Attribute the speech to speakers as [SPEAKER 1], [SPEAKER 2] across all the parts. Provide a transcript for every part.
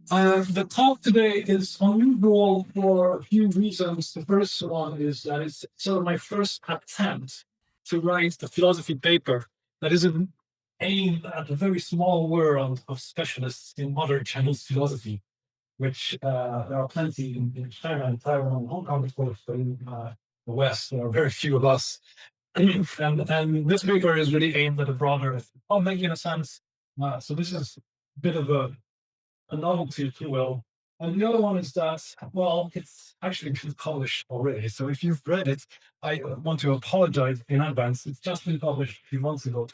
[SPEAKER 1] The talk today is unusual for a few reasons. The first one is that it's sort of my first attempt to write a philosophy paper that isn't aimed at a very small world of specialists in modern Chinese philosophy, which there are plenty in China and Taiwan and Hong Kong, of course, but in the West, there are very few of us. And this paper is really aimed at a broader public in a sense. So this is a bit of a novelty, if you will. And the other one is that, well, it's actually been published already. So if you've read it, I want to apologize in advance. It's just been published a few months ago.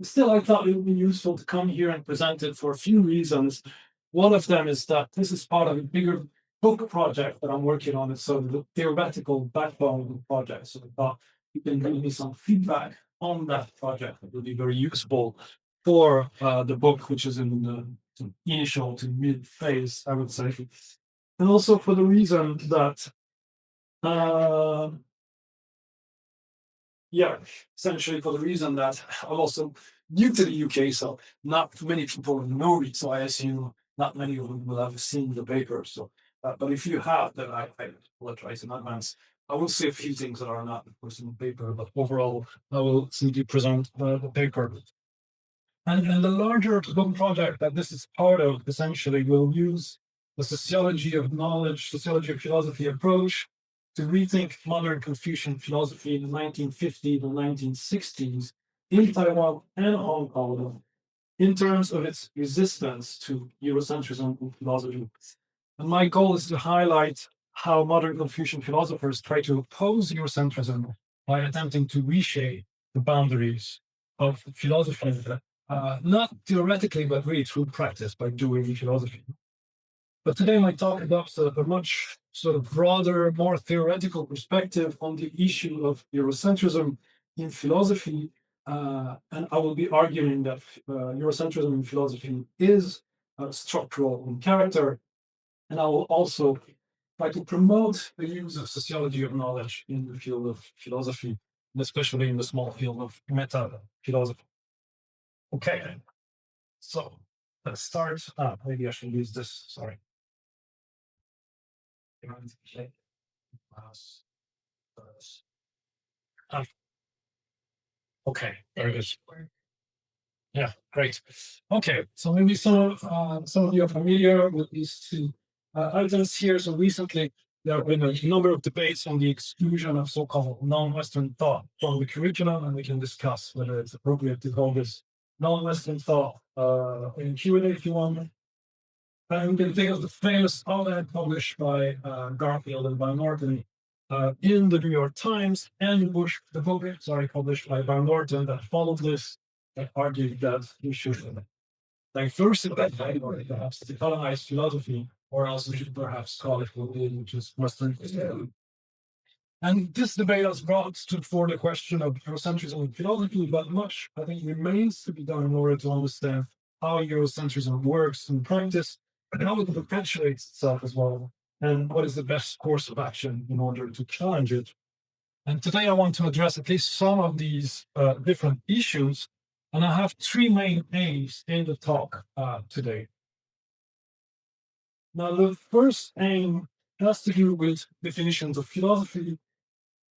[SPEAKER 1] Still, I thought it would be useful to come here and present it for a few reasons. One of them is that this is part of a bigger book project that I'm working on. It's sort of the theoretical backbone of the project. So I thought you can give me some feedback on that project. It would be very useful for the book, which is in the initial to mid phase, I would say. And also for the reason that, essentially for the reason that I'm also new to the UK, so not many people know me, so I assume not many of them will have seen the paper. So, but if you have, then I apologize in advance. I will say a few things that are not in the paper, but overall, I will simply present the paper. And the larger book project that this is part of essentially will use the sociology of knowledge, sociology of philosophy approach to rethink modern Confucian philosophy in the 1950s and 1960s in Taiwan and Hong Kong in terms of its resistance to Eurocentrism in philosophy. And my goal is to highlight how modern Confucian philosophers try to oppose Eurocentrism by attempting to reshape the boundaries of philosophy, not theoretically, but really through practice by doing philosophy. But today my talk adopts a much sort of broader, more theoretical perspective on the issue of Eurocentrism in philosophy. And I will be arguing that Eurocentrism in philosophy is structural in character. And I will also try to promote the use of sociology of knowledge in the field of philosophy, and especially in the small field of metaphilosophy. Okay, so let's start. Maybe I should use this. Sorry. Okay, very good. Yeah, great. Okay, so maybe some of you are familiar with these two items here. So recently, there have been a number of debates on the exclusion of so-called non-Western thought from the curriculum, and we can discuss whether it's appropriate to call this non-Western thought in Q&A if you want. And we can think of the famous op-ed published by Garfield and Van Norton in the New York Times, and the book, published by Van Norton that followed this, that argued that we should diversify perhaps to colonize philosophy, or else we should perhaps call it what it is, which is Western. And this debate has brought to fore the question of Eurocentrism in philosophy, but much, I think, remains to be done in order to understand how Eurocentrism works in practice and how it perpetuates itself as well, and what is the best course of action in order to challenge it. And today I want to address at least some of these different issues, and I have three main aims in the talk today. Now, the first aim has to do with definitions of philosophy.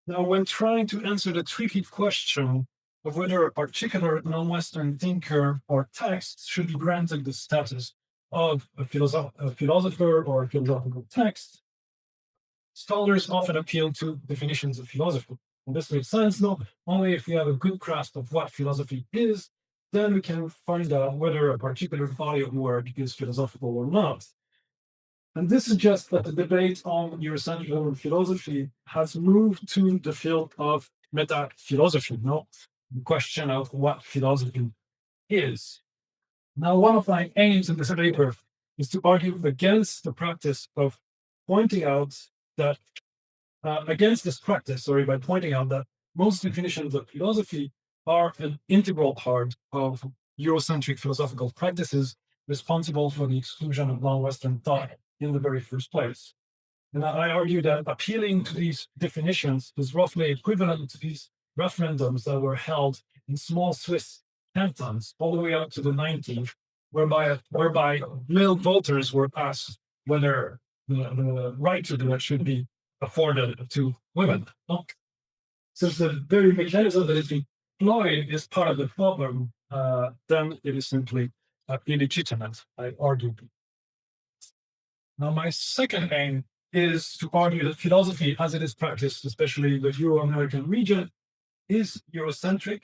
[SPEAKER 1] Now, when trying to answer the tricky question of whether a particular non-Western thinker or text should be granted the status of a philosopher or a philosophical text, scholars often appeal to definitions of philosophy. And this makes sense, no? Only if we have a good grasp of what philosophy is, then we can find out whether a particular body of work is philosophical or not. And this suggests that the debate on Eurocentrism and philosophy has moved to the field of metaphilosophy, no? The question of what philosophy is. Now, one of my aims in this paper is to argue against the practice of pointing out that, by pointing out that most definitions of philosophy are an integral part of Eurocentric philosophical practices responsible for the exclusion of non-Western thought in the very first place. And I argue that appealing to these definitions is roughly equivalent to these referendums that were held in small Swiss cantons all the way up to the 19th whereby male voters were asked whether the right to do it should be afforded to women. No? Since the very mechanism that is employed is part of the problem, then it is simply illegitimate, I argue. Now, my second aim is to argue that philosophy, as it is practiced, especially in the Euro-American region, is Eurocentric,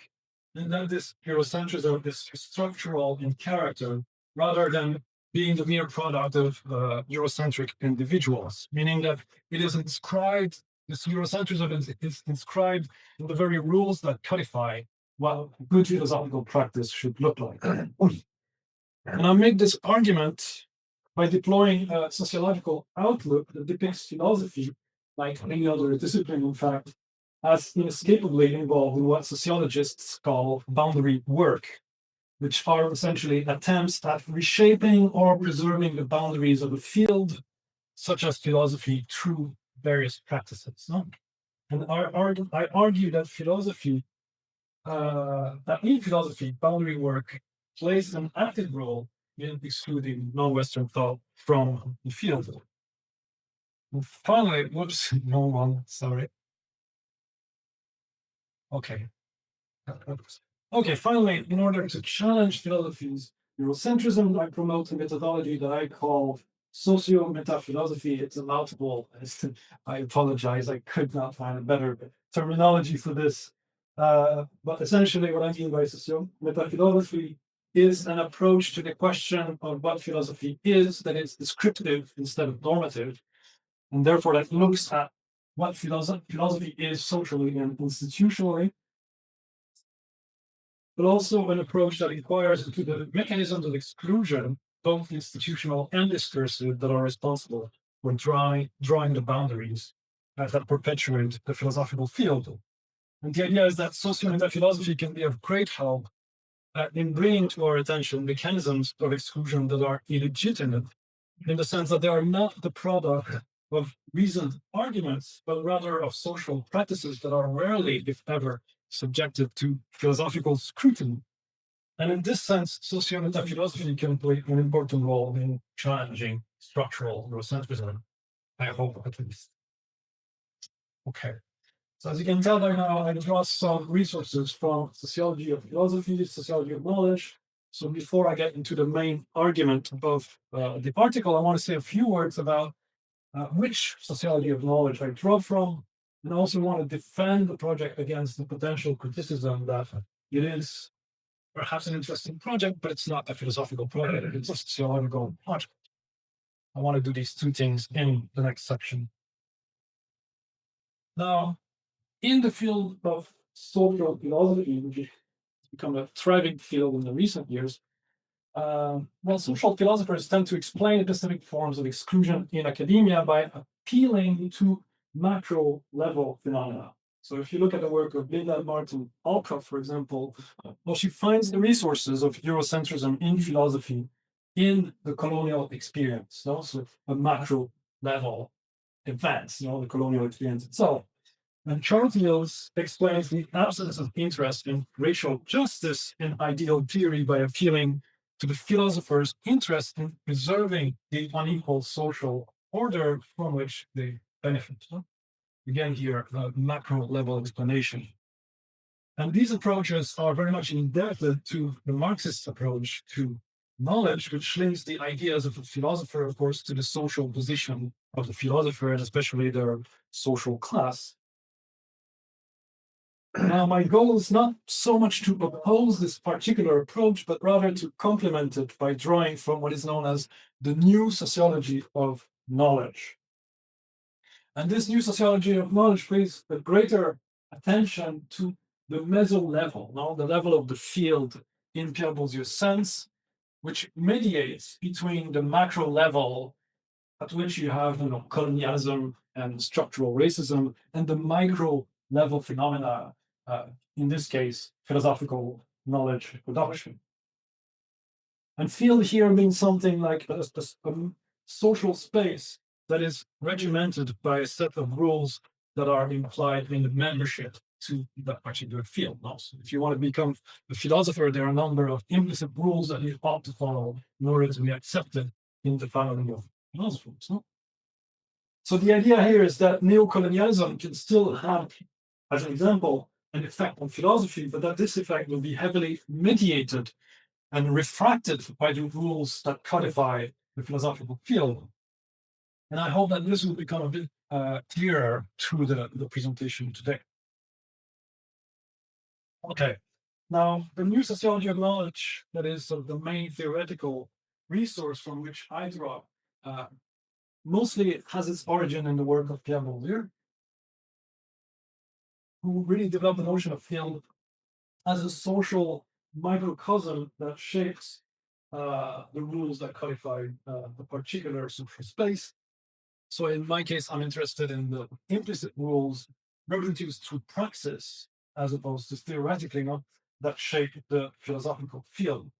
[SPEAKER 1] and that this Eurocentrism is structural in character rather than being the mere product of Eurocentric individuals, meaning that it is inscribed, this Eurocentrism is inscribed in the very rules that codify what good philosophical practice should look like. And I make this argument by deploying a sociological outlook that depicts philosophy, like any other discipline, in fact, as inescapably involved in what sociologists call boundary work, which are essentially attempts at reshaping or preserving the boundaries of a field, such as philosophy, through various practices. No? And I argue that in philosophy, boundary work plays an active role in excluding non-Western thought from the field. And finally, whoops, no one, sorry. Okay. Okay, finally, in order to challenge philosophy's Eurocentrism, I promote a methodology that I call Sociometaphilosophy. It's a mouthful. I apologize, I could not find a better terminology for this. But essentially, what I mean by Sociometaphilosophy is an approach to the question of what philosophy is that is descriptive instead of normative, and therefore that looks at what philosophy is socially and institutionally, but also an approach that inquires into the mechanisms of exclusion, both institutional and discursive, that are responsible for drawing the boundaries that perpetuate the philosophical field. And the idea is that sociometaphilosophy can be of great help in bringing to our attention mechanisms of exclusion that are illegitimate, in the sense that they are not the product of reasoned arguments, but rather of social practices that are rarely, if ever, subjected to philosophical scrutiny. And in this sense, sociometaphilosophy can play an important role in challenging structural Eurocentrism, I hope at least. Okay. So as you can tell by now, I draw some resources from sociology of philosophy, sociology of knowledge. So before I get into the main argument of the article, I want to say a few words about which sociology of knowledge I draw from, and I also want to defend the project against the potential criticism that it is perhaps an interesting project, but it's not a philosophical project, it's a sociological project. I want to do these two things in the next section. Now, in the field of social philosophy, which has become a thriving field in the recent years, social philosophers tend to explain epistemic forms of exclusion in academia by appealing to macro level phenomena. So if you look at the work of Linda Martin Alcott, for example, she finds the resources of Eurocentrism in philosophy in the colonial experience, so a macro level events, the colonial experience itself. And Charles Mills explains the absence of interest in racial justice in ideal theory by appealing to the philosopher's interest in preserving the unequal social order from which they benefit. Again, here, a macro level explanation. And these approaches are very much indebted to the Marxist approach to knowledge, which links the ideas of the philosopher, of course, to the social position of the philosopher, and especially their social class. Now, my goal is not so much to oppose this particular approach, but rather to complement it by drawing from what is known as the new sociology of knowledge. And this new sociology of knowledge pays a greater attention to the meso level, the level of the field in Pierre Bourdieu's sense, which mediates between the macro level at which you have colonialism and structural racism, and the micro level phenomena, in this case, philosophical knowledge production. And field here means something like a social space that is regimented by a set of rules that are implied in the membership to that particular field. No? So if you want to become a philosopher, there are a number of implicit rules that you ought to follow in order to be accepted in the family of philosophers. No? So the idea here is that neocolonialism can still have, as an example, an effect on philosophy, but that this effect will be heavily mediated and refracted by the rules that codify the philosophical field. And I hope that this will become a bit clearer through the presentation today. Okay, now the new sociology of knowledge, that is sort of the main theoretical resource from which I draw, mostly has its origin in the work of Pierre Bourdieu, who really developed the notion of field as a social microcosm that shapes the rules that codify the particular social space. So in my case, I'm interested in the implicit rules reproduced through praxis, as opposed to theoretically, not that shape the philosophical field.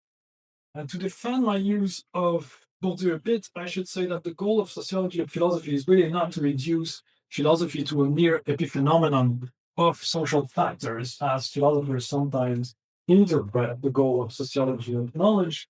[SPEAKER 1] And to defend my use of Bourdieu a bit, I should say that the goal of sociology of philosophy is really not to reduce philosophy to a mere epiphenomenon of social factors, as philosophers sometimes interpret the goal of sociology of knowledge.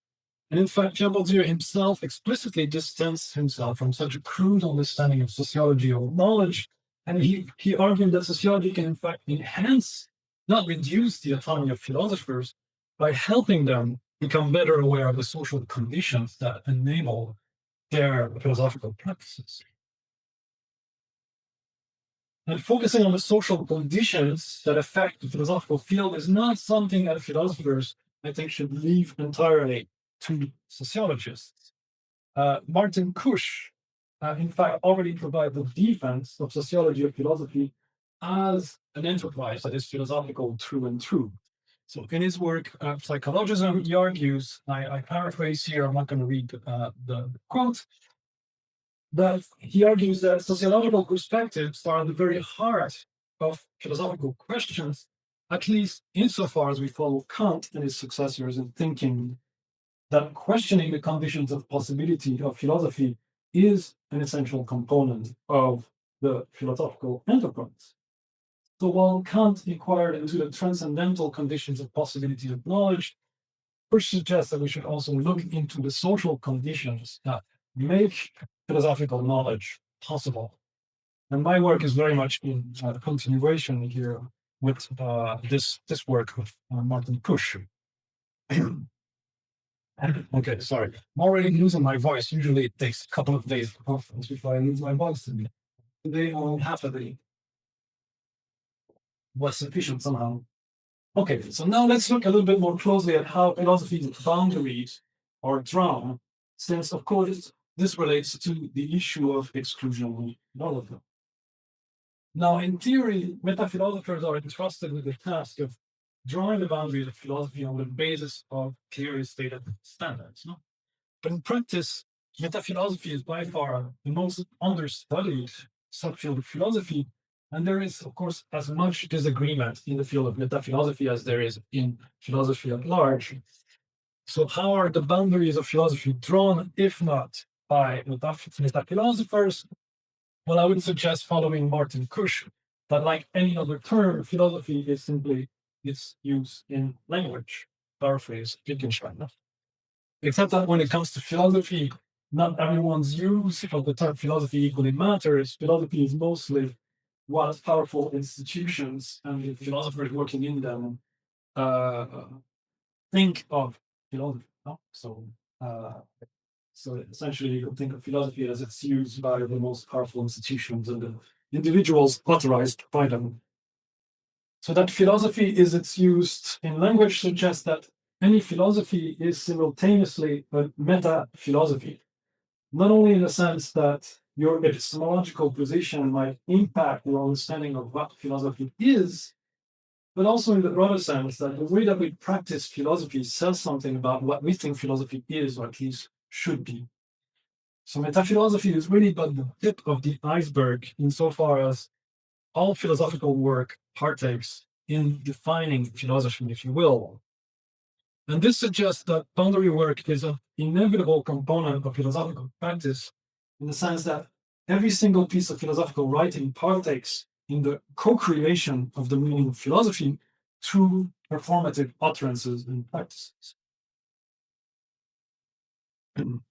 [SPEAKER 1] And in fact, Pierre Bourdieu himself explicitly distanced himself from such a crude understanding of sociology of knowledge. And he argued that sociology can, in fact, enhance, not reduce the autonomy of philosophers by helping them become better aware of the social conditions that enable their philosophical practices. And focusing on the social conditions that affect the philosophical field is not something that philosophers, I think, should leave entirely to sociologists. Martin Kusch, in fact, already provided the defense of sociology of philosophy as an enterprise that is philosophical through and through. So in his work, Psychologism, he argues, I paraphrase here, I'm not going to read the quote, that he argues that sociological perspectives are at the very heart of philosophical questions, at least insofar as we follow Kant and his successors in thinking that questioning the conditions of possibility of philosophy is an essential component of the philosophical enterprise. So while Kant inquired into the transcendental conditions of possibility of knowledge, Kusch suggests that we should also look into the social conditions that make philosophical knowledge possible. And my work is very much in continuation here with this work of Martin Kusch. Okay, sorry. I'm already losing my voice. Usually it takes a couple of days of conference before I lose my voice. Today, only half a day was sufficient somehow. Okay, so now let's look a little bit more closely at how philosophy's boundaries are drawn, since, of course, this relates to the issue of exclusion philosophy. Now, in theory, metaphilosophers are entrusted with the task of drawing the boundaries of philosophy on the basis of clearly stated standards. No? But in practice, metaphilosophy is by far the most understudied subfield of philosophy. And there is, of course, as much disagreement in the field of metaphilosophy as there is in philosophy at large. So, how are the boundaries of philosophy drawn, if not by metaphilosophers? Well, I would suggest following Martin Kusch that, like any other term, philosophy is simply its use in language. Paraphrase Wittgenstein. Except that when it comes to philosophy, not everyone's use of the term philosophy equally matters. Philosophy is mostly what powerful institutions and the philosophers working in them think of philosophy. No? So essentially, you can think of philosophy as it's used by the most powerful institutions and the individuals authorized by them. So that philosophy is its used in language suggests that any philosophy is simultaneously a meta-philosophy, not only in the sense that your epistemological position might impact your understanding of what philosophy is, but also in the broader sense that the way that we practice philosophy says something about what we think philosophy is, or at least should be. So metaphilosophy is really but the tip of the iceberg insofar as all philosophical work partakes in defining philosophy, if you will. And this suggests that boundary work is an inevitable component of philosophical practice in the sense that every single piece of philosophical writing partakes in the co-creation of the meaning of philosophy through performative utterances and practices.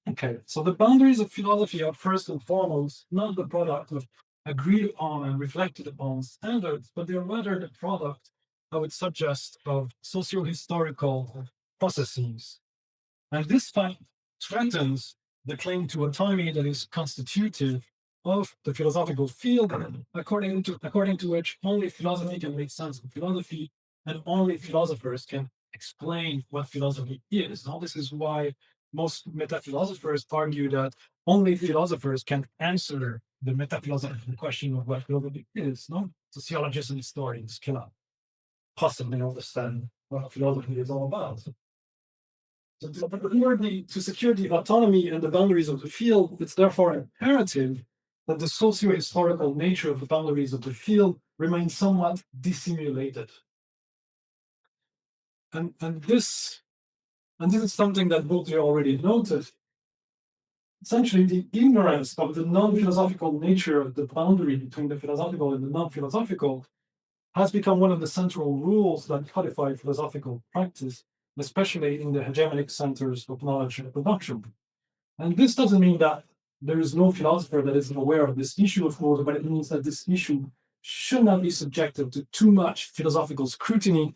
[SPEAKER 1] Okay, so the boundaries of philosophy are first and foremost not the product of agreed upon and reflected upon standards, but they are rather the product, I would suggest, of socio-historical processes. And this fact strengthens the claim to autonomy that is constitutive of the philosophical field, according to which only philosophy can make sense of philosophy, and only philosophers can explain what philosophy is. Now, this is why most metaphilosophers argue that only philosophers can answer the metaphilosophical question of what philosophy is. No, sociologists and historians cannot possibly understand what philosophy is all about. So to secure the autonomy and the boundaries of the field, it's therefore imperative that the socio-historical nature of the boundaries of the field remains somewhat dissimulated. And this is something that Baudrillard already noted. Essentially, the ignorance of the non-philosophical nature of the boundary between the philosophical and the non-philosophical has become one of the central rules that codify philosophical practice, especially in the hegemonic centers of knowledge and production. And this doesn't mean that there is no philosopher that isn't aware of this issue, of course, but it means that this issue should not be subjected to too much philosophical scrutiny,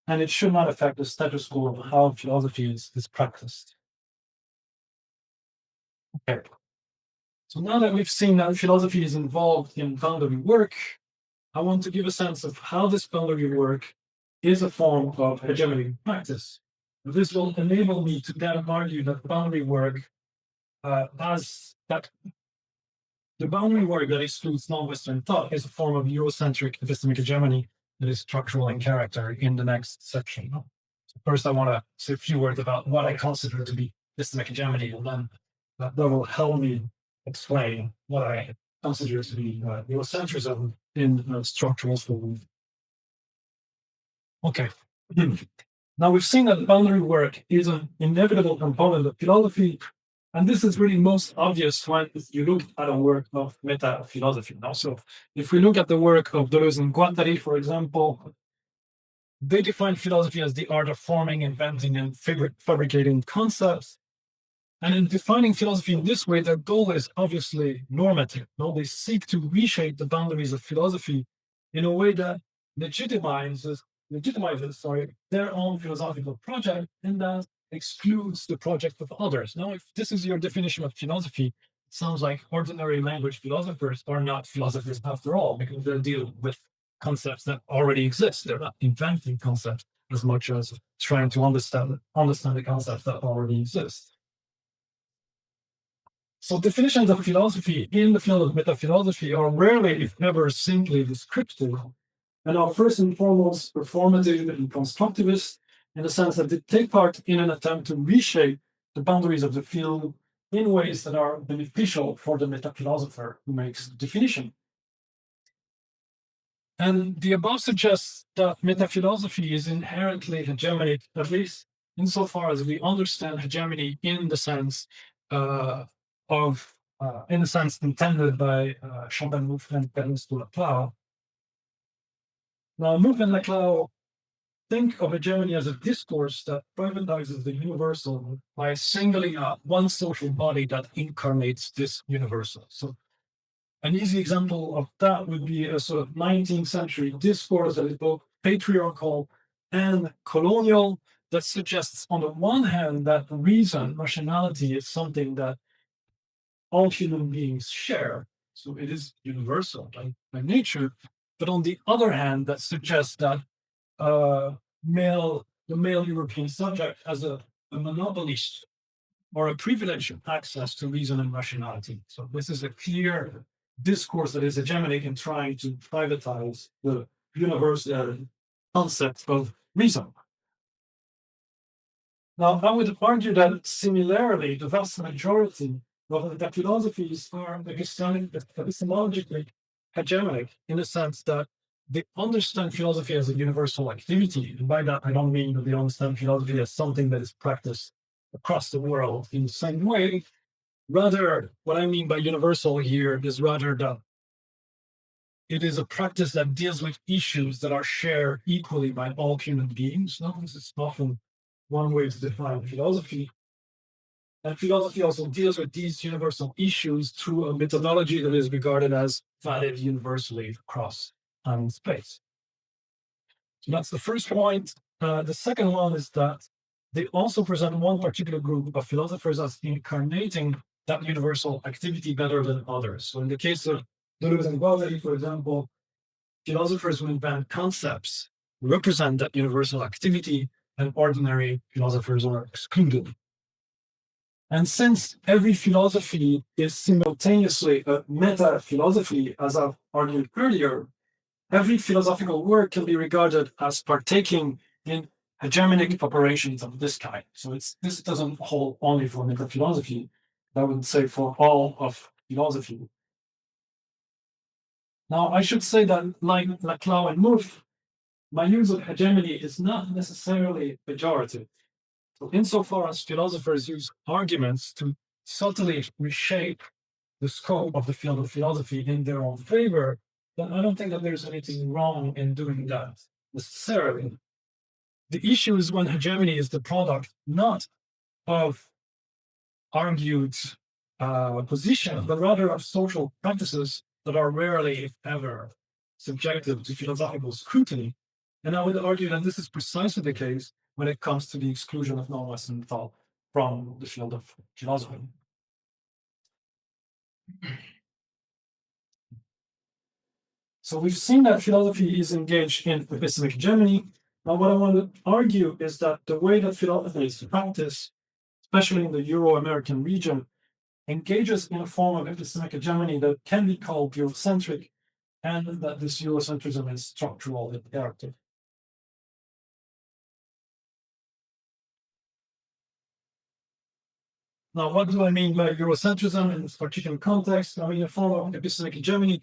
[SPEAKER 1] and it should not affect the status quo of how philosophy is practiced. Okay. So now that we've seen that philosophy is involved in boundary work, I want to give a sense of how this boundary work is a form of hegemonic practice. This will enable me to then argue that boundary work as that the boundary work that excludes non-Western thought is a form of Eurocentric epistemic hegemony that is structural in character in the next section. So first, I want to say a few words about what I consider to be epistemic hegemony, and then that will help me explain what I consider to be Eurocentrism in structural form. Okay. Now we've seen that boundary work is an inevitable component of philosophy, and this is really most obvious when you look at a work of metaphilosophy. Now, so if we look at the work of Deleuze and Guattari, for example, they define philosophy as the art of forming, inventing, and fabricating concepts. And in defining philosophy in this way, their goal is obviously normative. No, they seek to reshape the boundaries of philosophy in a way that legitimizes their own philosophical project and that excludes the project of others. Now, if this is your definition of philosophy, it sounds like ordinary language philosophers are not philosophers after all, because they're dealing with concepts that already exist. They're not inventing concepts as much as trying to understand the concepts that already exist. So definitions of philosophy in the field of metaphilosophy are rarely, if ever, simply descriptive, and are first and foremost performative and constructivist in the sense that they take part in an attempt to reshape the boundaries of the field in ways that are beneficial for the metaphilosopher who makes the definition. And the above suggests that metaphilosophy is inherently hegemonic, at least insofar as we understand hegemony in the sense intended by Chamberlain and Perrin de Laclau. Now, Mouffe and Laclau think of hegemony as a discourse that privatizes the universal by singling out one social body that incarnates this universal. So an easy example of that would be a sort of 19th century discourse that is both patriarchal and colonial, that suggests, on the one hand, that reason, rationality, is something that all human beings share. So it is universal by nature. But on the other hand, that suggests that the male European subject has a monopolist or a privileged access to reason and rationality. So this is a clear discourse that is hegemonic in trying to privatize the universal concept of reason. Now, I would argue that similarly, the vast majority of the philosophies are epistemologically hegemonic in the sense that they understand philosophy as a universal activity. And by that, I don't mean that they understand philosophy as something that is practiced across the world in the same way. Rather, what I mean by universal here is rather that it is a practice that deals with issues that are shared equally by all human beings. No, this is often one way to define philosophy. And philosophy also deals with these universal issues through a methodology that is regarded as valid universally across time and space. So that's the first point. The second one is that they also present one particular group of philosophers as incarnating that universal activity better than others. So in the case of Deleuze and Guattari, for example, philosophers who invent concepts represent that universal activity, and ordinary philosophers are excluded. And since every philosophy is simultaneously a meta-philosophy, as I've argued earlier, every philosophical work can be regarded as partaking in hegemonic operations of this kind. So this doesn't hold only for metaphilosophy, I would say for all of philosophy. Now, I should say that, like Laclau and Mouffe, my use of hegemony is not necessarily pejorative. So insofar as philosophers use arguments to subtly reshape the scope of the field of philosophy in their own favor, then I don't think that there's anything wrong in doing that necessarily. The issue is when hegemony is the product not of argued position, but rather of social practices that are rarely, if ever, subjected to philosophical scrutiny. And I would argue that this is precisely the case when it comes to the exclusion of non-Western thought from the field of philosophy. So we've seen that philosophy is engaged in epistemic hegemony. Now, what I want to argue is that the way that philosophy is practiced, especially in the Euro-American region, engages in a form of epistemic hegemony that can be called Eurocentric, and that this Eurocentrism is structural in character. Now, what do I mean by Eurocentrism in this particular context? I mean a form of epistemic hegemony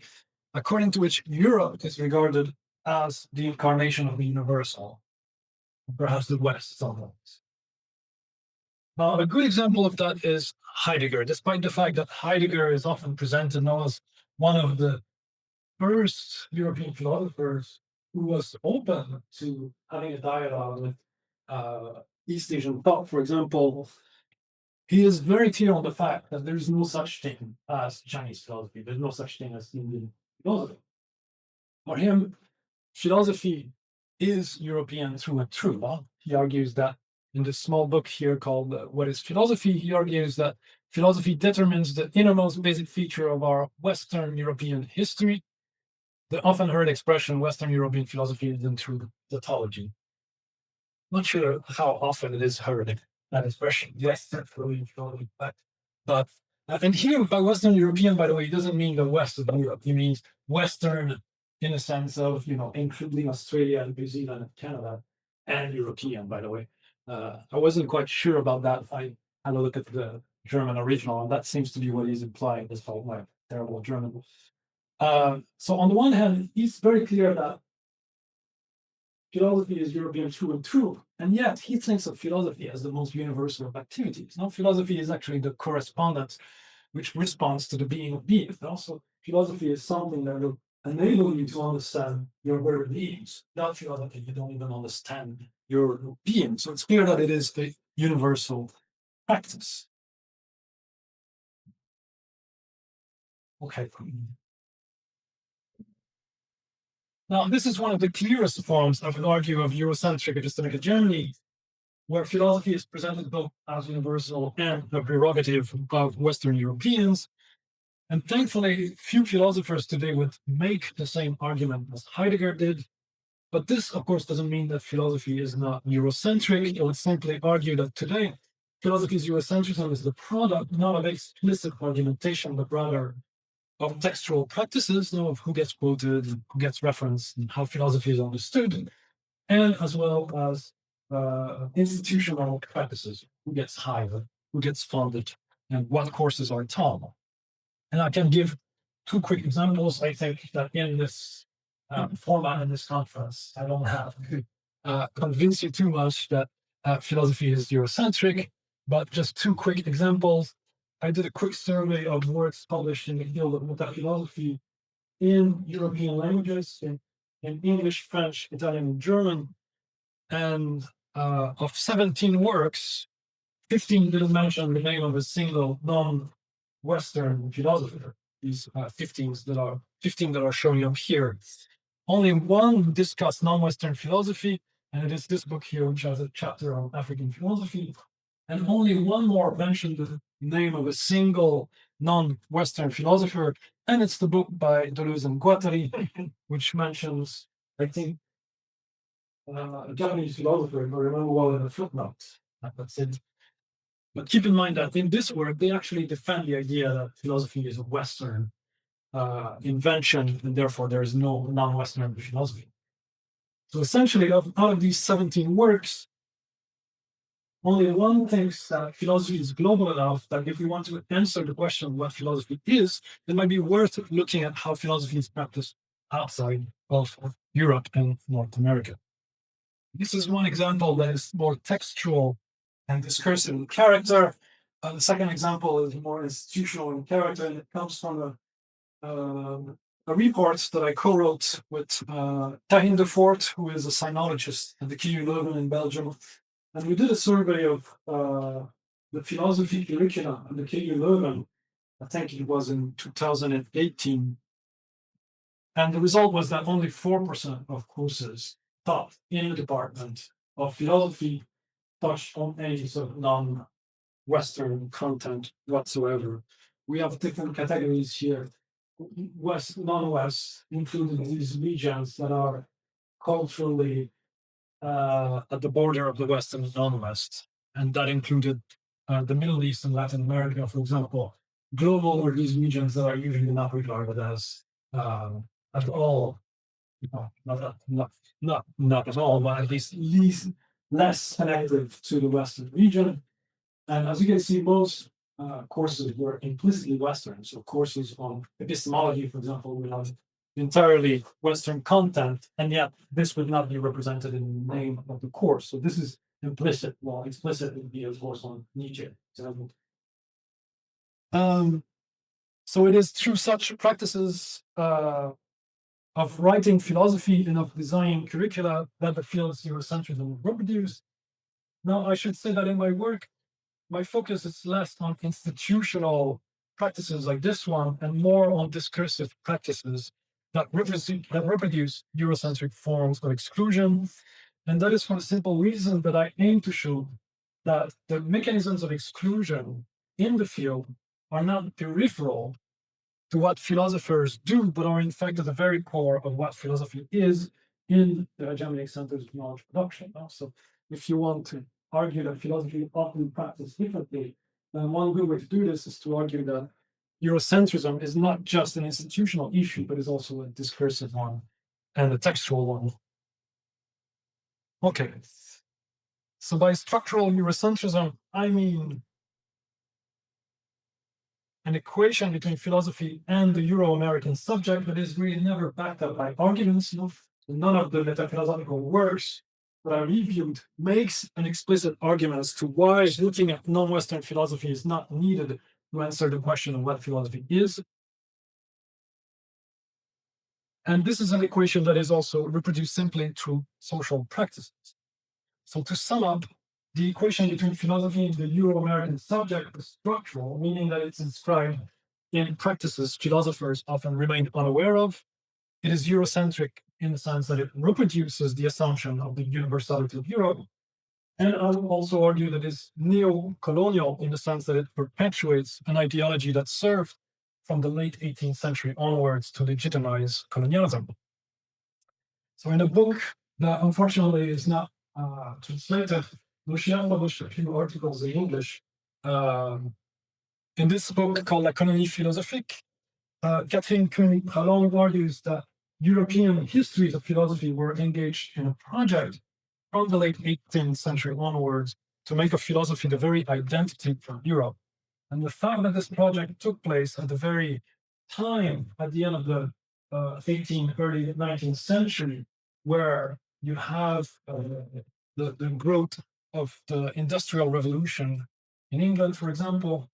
[SPEAKER 1] according to which Europe is regarded as the incarnation of the universal, perhaps the West sometimes. Now, a good example of that is Heidegger, despite the fact that Heidegger is often presented now as one of the first European philosophers who was open to having a dialogue with East Asian thought, for example. He is very clear on the fact that there is no such thing as Chinese philosophy. There's no such thing as Indian philosophy. For him, philosophy is European through and through. He argues that in this small book here called What is Philosophy? He argues that philosophy determines the innermost basic feature of our Western European history. The often heard expression Western European philosophy is in true tautology. Not sure how often it is heard, that expression. Yes, definitely. But and here by Western European, by the way, it doesn't mean the West of Europe. It means Western in a sense of, including Australia and New Zealand and Canada, and European, by the way. I wasn't quite sure about that. I had a look at the German original, and that seems to be what he's implying, despite my terrible German. So on the one hand, he's very clear that philosophy is European through and through, and yet he thinks of philosophy as the most universal of activities. Now, philosophy is actually the correspondence which responds to the being of beings. And also, philosophy is something that will enable you to understand your very beings. Without philosophy, you don't even understand your being. So it's clear that it is a universal practice. Okay. Now, this is one of the clearest forms, I would argue, of Eurocentric epistemic hegemony, where philosophy is presented both as universal and a prerogative of Western Europeans. And thankfully, few philosophers today would make the same argument as Heidegger did. But this, of course, doesn't mean that philosophy is not Eurocentric. I would simply argue that today, philosophy's Eurocentrism is the product not of explicit argumentation, but rather of textual practices, of who gets quoted, who gets referenced, and how philosophy is understood, and as well as institutional practices, who gets hired, who gets funded, and what courses are taught. And I can give two quick examples. I think that in this format in this conference, I don't have to convince you too much that philosophy is Eurocentric, but just two quick examples. I did a quick survey of works published in the field of metaphilosophy in European languages, in English, French, Italian, and German. And of 17 works, 15 didn't mention the name of a single non-Western philosopher. These 15 that are showing up here. Only one discussed non-Western philosophy, and it is this book here, which has a chapter on African philosophy. And only one more mentioned the name of a single non-Western philosopher, and it's the book by Deleuze and Guattari, which mentions, I think, a Japanese philosopher, if I remember well, in the footnotes. That's it. But keep in mind that in this work, they actually defend the idea that philosophy is a Western invention, and therefore there is no non-Western philosophy. So essentially, out of these 17 works, only one thinks that philosophy is global enough that if we want to answer the question of what philosophy is, it might be worth looking at how philosophy is practiced outside of Europe and North America. This is one example that is more textual and discursive in character. The second example is more institutional in character, and it comes from a report that I co-wrote with Tahin de Fort, who is a sinologist at the KU Leuven in Belgium. And we did a survey of the philosophy curricula at the KU Leuven. I think it was in 2018. And the result was that only 4% of courses taught in the department of philosophy touched on any sort of non-Western content whatsoever. We have different categories here. West, non-West, including these regions that are culturally at the border of the West and non-West. And that included the Middle East and Latin America, for example. Global are these regions that are usually not regarded as at all, not at all, but at least less connected to the Western region. And as you can see, most courses were implicitly Western. So courses on epistemology, for example, will have entirely Western content, and yet this would not be represented in the name of the course. So this is implicit. Well, explicit would be, of course, on Nietzsche. So it is through such practices of writing philosophy and of designing curricula that the field's Eurocentrism reproduced. Now, I should say that in my work, my focus is less on institutional practices like this one and more on discursive practices that reproduce Eurocentric forms of exclusion. And that is for the simple reason that I aim to show that the mechanisms of exclusion in the field are not peripheral to what philosophers do, but are in fact at the very core of what philosophy is in the hegemonic centers of knowledge production. So if you want to argue that philosophy often practiced differently, then one good way to do this is to argue that Eurocentrism is not just an institutional issue, but is also a discursive one and a textual one. Okay. So by structural Eurocentrism, I mean an equation between philosophy and the Euro-American subject that is really never backed up by arguments. None of the metaphilosophical works that I reviewed makes an explicit argument as to why looking at non-Western philosophy is not needed to answer the question of what philosophy is. And this is an equation that is also reproduced simply through social practices. So to sum up, the equation between philosophy and the Euro-American subject is structural, meaning that it's inscribed in practices philosophers often remain unaware of. It is Eurocentric in the sense that it reproduces the assumption of the universality of Europe. And I will also argue that it's neo-colonial in the sense that it perpetuates an ideology that served from the late 18th century onwards to legitimize colonialism. So in a book that unfortunately is not translated, Lucian published a few articles in English. In this book called L'économie philosophique, Catherine Koenig-Pralong argues that European histories of philosophy were engaged in a project from the late 18th century onwards to make of philosophy the very identity of Europe. And the fact that this project took place at the very time, at the end of the 18th, early 19th century, where you have the growth of the Industrial Revolution in England, for example,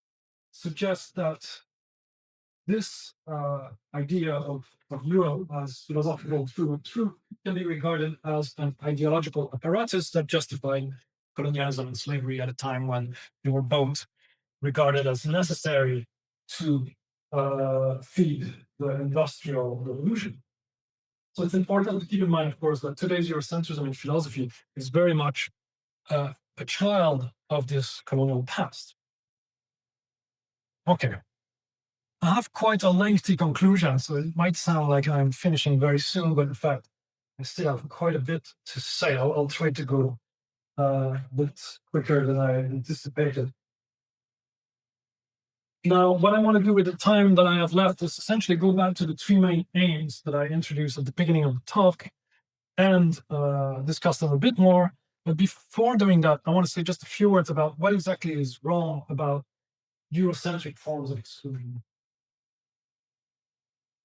[SPEAKER 1] suggests that this idea of Europe as philosophical through and through can be regarded as an ideological apparatus that justified colonialism and slavery at a time when they were both regarded as necessary to feed the industrial revolution. So it's important to keep in mind, of course, that today's Eurocentrism in philosophy is very much a child of this colonial past. Okay. I have quite a lengthy conclusion, so it might sound like I'm finishing very soon, but in fact, I still have quite a bit to say. I'll try to go a bit quicker than I anticipated. Now, what I want to do with the time that I have left is essentially go back to the three main aims that I introduced at the beginning of the talk and discuss them a bit more. But before doing that, I want to say just a few words about what exactly is wrong about Eurocentric forms of exclusion.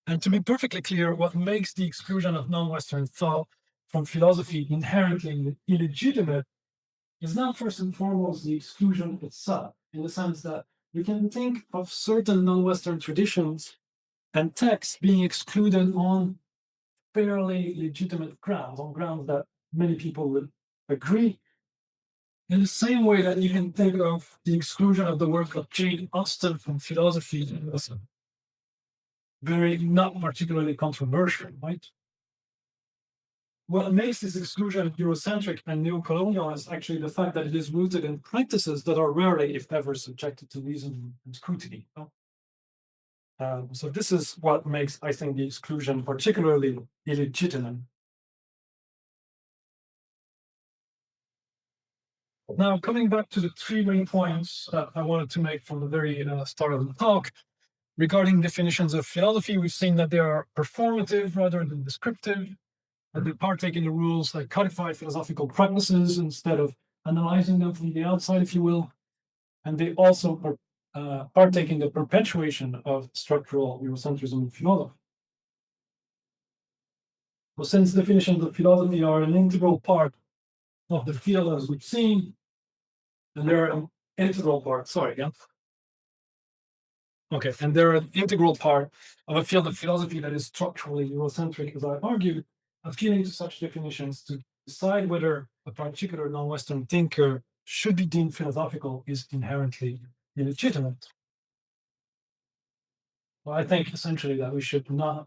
[SPEAKER 1] And to be perfectly clear, what makes the exclusion of non-Western thought from philosophy inherently illegitimate is not first and foremost the exclusion itself, in the sense that you can think of certain non-Western traditions and texts being excluded on fairly legitimate grounds, on grounds that many people would agree. In the same way that you can think of the exclusion of the work of Jane Austen from philosophy as very not particularly controversial, right? What makes this exclusion Eurocentric and neo-colonial is actually the fact that it is rooted in practices that are rarely, if ever, subjected to reason and scrutiny. So this is what makes, I think, the exclusion particularly illegitimate. Now, coming back to the three main points that I wanted to make from the very start of the talk, regarding definitions of philosophy, we've seen that they are performative rather than descriptive, that they partake in the rules that codify philosophical practices instead of analyzing them from the outside, if you will. And they also partake in the perpetuation of structural Eurocentrism in philosophy. Well, since definitions of philosophy are an integral part of the field, as we've seen, and they're an integral part, Okay, and they're an integral part of a field of philosophy that is structurally Eurocentric, as I argued, appealing to such definitions to decide whether a particular non-Western thinker should be deemed philosophical is inherently illegitimate. Well, I think essentially that we should not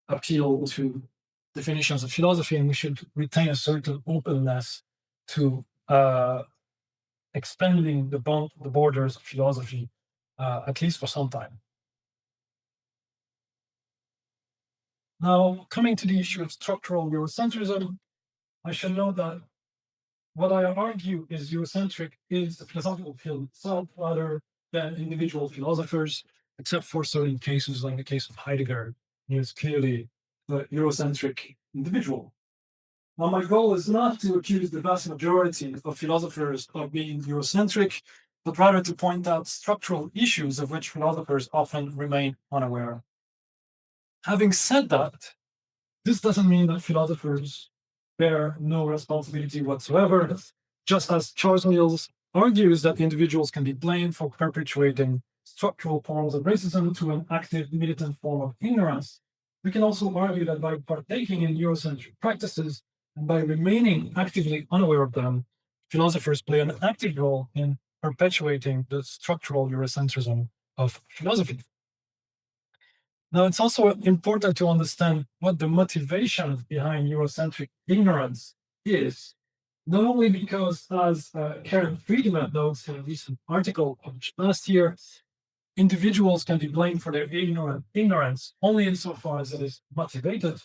[SPEAKER 1] appeal to definitions of philosophy, and we should retain a certain openness to expanding the borders of philosophy, at least for some time. Now, coming to the issue of structural Eurocentrism, I should note that what I argue is Eurocentric is the philosophical field itself rather than individual philosophers, except for certain cases, like the case of Heidegger. He is clearly the Eurocentric individual. Now, my goal is not to accuse the vast majority of philosophers of being Eurocentric, but rather to point out structural issues of which philosophers often remain unaware. Having said that, this doesn't mean that philosophers bear no responsibility whatsoever, just as Charles Mills argues that individuals can be blamed for perpetuating structural forms of racism to an active militant form of ignorance. We can also argue that by partaking in Eurocentric practices and by remaining actively unaware of them, philosophers play an active role in perpetuating the structural Eurocentrism of philosophy. Now, it's also important to understand what the motivation behind Eurocentric ignorance is, not only because, as Karen Friedman notes in a recent article published last year, individuals can be blamed for their ignorance only insofar as it is motivated,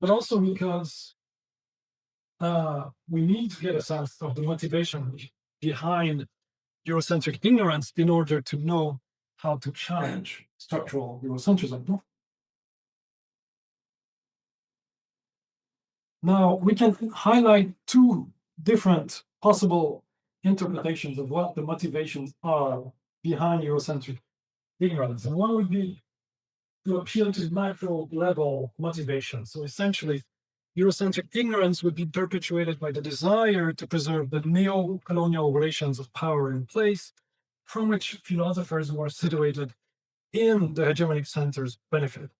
[SPEAKER 1] but also because we need to get a sense of the motivation behind Eurocentric ignorance in order to know how to challenge structural Eurocentrism. Now, we can highlight two different possible interpretations of what the motivations are behind Eurocentric ignorance. And one would be to appeal to macro level motivation. So essentially, Eurocentric ignorance would be perpetuated by the desire to preserve the neo-colonial relations of power in place, from which philosophers who are situated in the hegemonic centers benefit.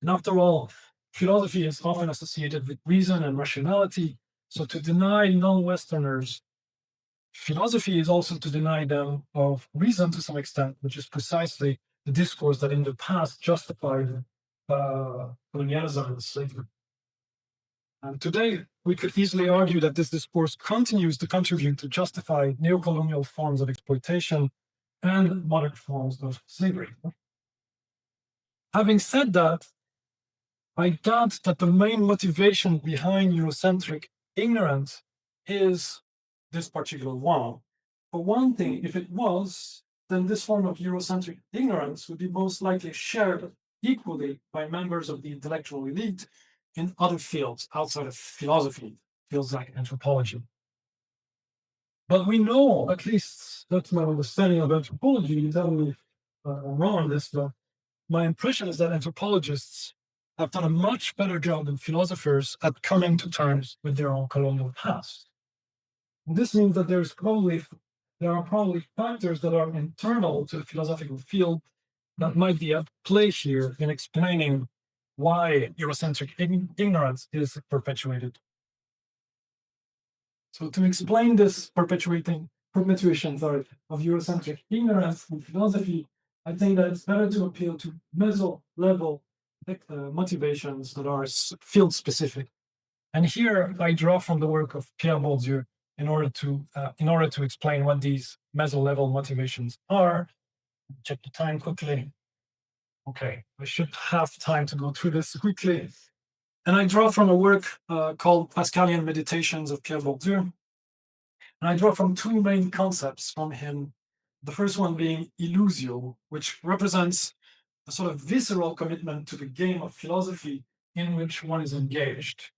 [SPEAKER 1] And after all, philosophy is often associated with reason and rationality. So to deny non-Westerners philosophy is also to deny them of reason to some extent, which is precisely the discourse that in the past justified colonialism and slavery. And today, we could easily argue that this discourse continues to contribute to justify neocolonial forms of exploitation and modern forms of slavery. Having said that, I doubt that the main motivation behind Eurocentric ignorance is this particular one. For one thing, if it was, then this form of Eurocentric ignorance would be most likely shared equally by members of the intellectual elite in other fields outside of philosophy, fields like anthropology. But we know, at least that's my understanding of anthropology, you tell me I'm wrong on this, but my impression is that anthropologists have done a much better job than philosophers at coming to terms with their own colonial past. And this means that there are probably factors that are internal to the philosophical field that might be at play here in explaining why Eurocentric ignorance is perpetuated. So to explain this perpetuation of Eurocentric ignorance in philosophy, I think that it's better to appeal to meso-level motivations that are field specific. And here I draw from the work of Pierre Bourdieu in order to explain what these meso-level motivations are. Check the time quickly. Okay, I should have time to go through this quickly. And I draw from a work called Pascalian Meditations of Pierre Bourdieu. And I draw from two main concepts from him. The first one being illusio, which represents a sort of visceral commitment to the game of philosophy in which one is engaged.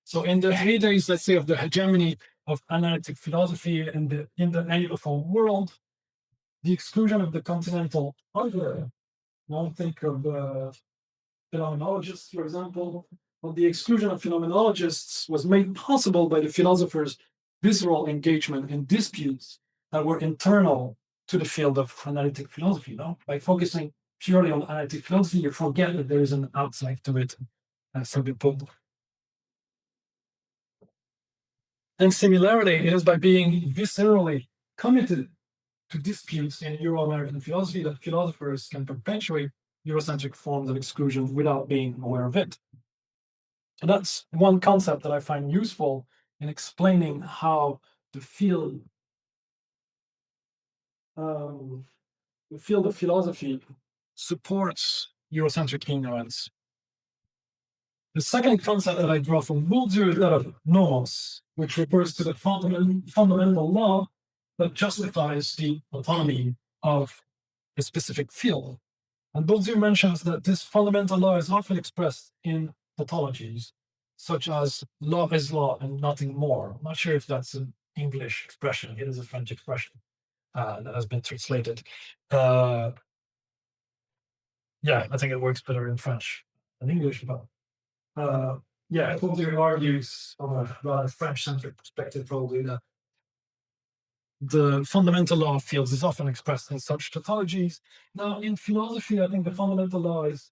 [SPEAKER 1] So in the heydays, let's say, of the hegemony of analytic philosophy in the Anglophone world, the exclusion of the continental other, now think of phenomenologists, for example, but the exclusion of phenomenologists was made possible by the philosophers' visceral engagement in disputes that were internal to the field of analytic philosophy. No? By focusing purely on analytic philosophy, you forget that there is an outside to it, as Philippe put. And similarly, it is by being viscerally committed to disputes in Euro-American philosophy that philosophers can perpetuate Eurocentric forms of exclusion without being aware of it. So that's one concept that I find useful in explaining how the field of philosophy supports Eurocentric ignorance. The second concept that I draw from Bourdieu is that of nomos, which refers to the fundamental law that justifies the autonomy of a specific field. And Bourdieu mentions that this fundamental law is often expressed in tautologies, such as law is law and nothing more. I'm not sure if that's an English expression. It is a French expression that has been translated. Yeah, I think it works better in French than English, but yeah, Bourdieu argues from a rather French-centric perspective, probably, that the fundamental law of fields is often expressed in such tautologies. Now, in philosophy, I think the fundamental law is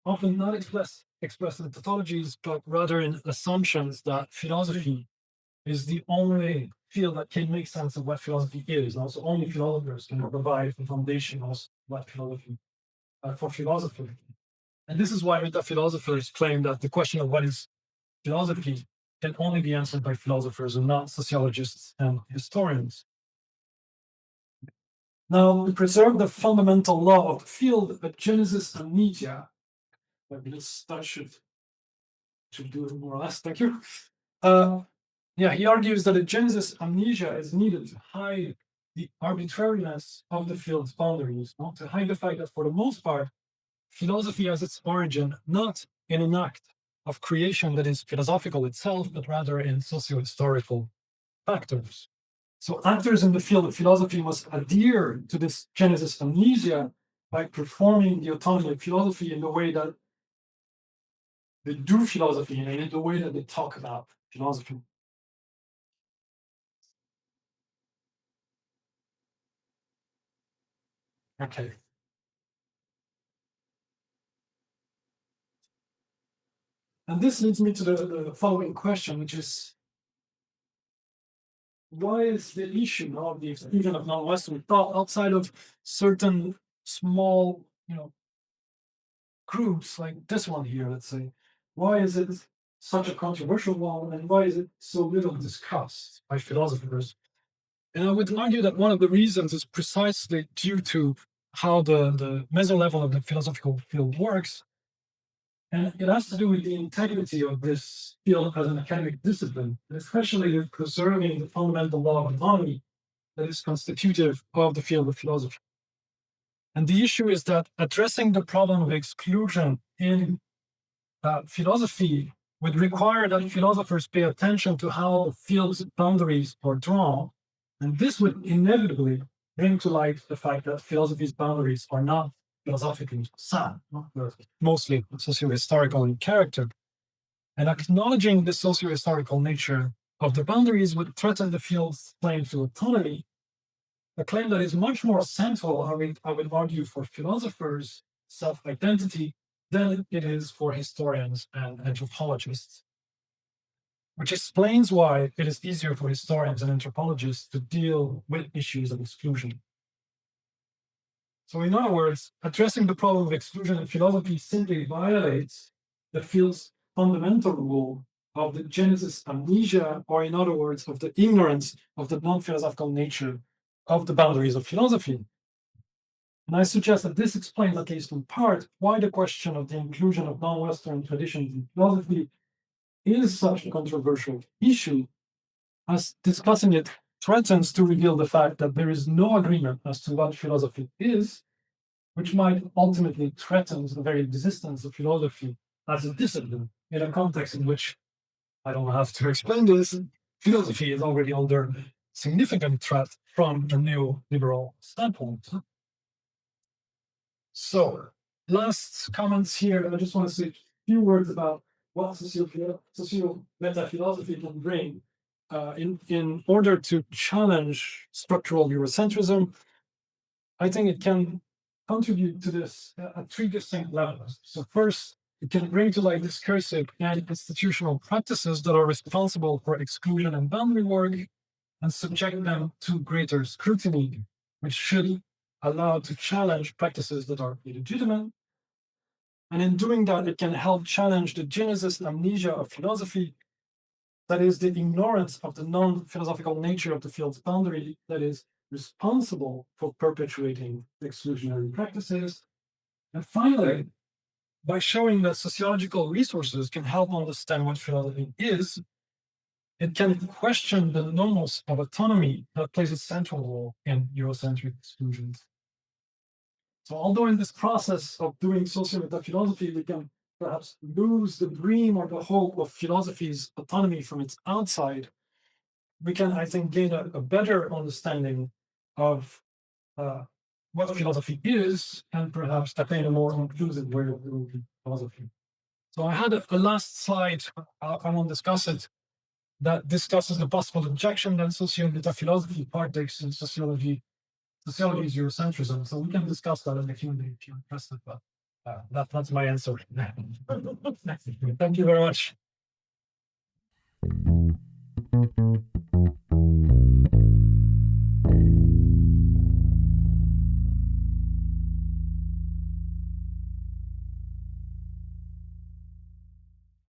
[SPEAKER 1] often not expressed in tautologies, but rather in assumptions that philosophy is the only field that can make sense of what philosophy is. And also, only philosophers can provide the foundation of what philosophy for philosophy. And this is why the philosophers claim that the question of what is philosophy can only be answered by philosophers and not sociologists and historians. Now, to preserve the fundamental law of the field, a genesis amnesia, that should do it more or less. Thank you. Yeah, he argues that a genesis amnesia is needed to hide the arbitrariness of the field's boundaries, to hide the fact that for the most part, philosophy has its origin not in an act of creation that is philosophical itself, but rather in socio-historical factors. So actors in the field of philosophy must adhere to this genesis amnesia by performing the autonomy of philosophy in the way that they do philosophy and in the way that they talk about philosophy. Okay. And this leads me to the following question, which is why is the issue of the exclusion of non-Western thought outside of certain small, groups like this one here, let's say, why is it such a controversial one, and why is it so little discussed by philosophers? And I would argue that one of the reasons is precisely due to how the meso level of the philosophical field works. And it has to do with the integrity of this field as an academic discipline, especially with preserving the fundamental law of autonomy that is constitutive of the field of philosophy. And the issue is that addressing the problem of exclusion in philosophy would require that philosophers pay attention to how the field's boundaries are drawn. And this would inevitably bring to light the fact that philosophy's boundaries are not philosophically sound, mostly socio-historical in character. And acknowledging the socio-historical nature of the boundaries would threaten the field's claim to autonomy, a claim that is much more central, I would argue, for philosophers' self-identity than it is for historians and anthropologists, which explains why it is easier for historians and anthropologists to deal with issues of exclusion. So, in other words, addressing the problem of exclusion in philosophy simply violates the field's fundamental rule of the genesis amnesia, or in other words, of the ignorance of the non-philosophical nature of the boundaries of philosophy. And I suggest that this explains, at least in part, why the question of the inclusion of non-Western traditions in philosophy is such a controversial issue, as discussing it threatens to reveal the fact that there is no agreement as to what philosophy is, which might ultimately threaten the very existence of philosophy as a discipline in a context in which, I don't have to explain this, philosophy is already under significant threat from a neoliberal standpoint. So, last comments here. I just want to say a few words about what sociometaphilosophy can bring in order to challenge structural Eurocentrism. I think it can contribute to this at three distinct levels. So, first, it can bring to light discursive and institutional practices that are responsible for exclusion and boundary work and subject them to greater scrutiny, which should allow to challenge practices that are illegitimate. And in doing that, it can help challenge the genesis amnesia of philosophy, that is, the ignorance of the non-philosophical nature of the field's boundary that is responsible for perpetuating exclusionary practices. And finally, by showing that sociological resources can help understand what philosophy is, it can question the nomos of autonomy that plays a central role in Eurocentric exclusions. So, although in this process of doing sociometaphilosophy, we can perhaps lose the dream or the hope of philosophy's autonomy from its outside, we can, I think, gain a better understanding of what philosophy is, and perhaps attain a more inclusive way of doing philosophy. So, I had a last slide, I won't discuss it, that discusses the possible objection that sociometaphilosophy partakes in sociology's Eurocentrism. So we can discuss that in the Q&A if you're interested, but that's my answer. Thank you very much.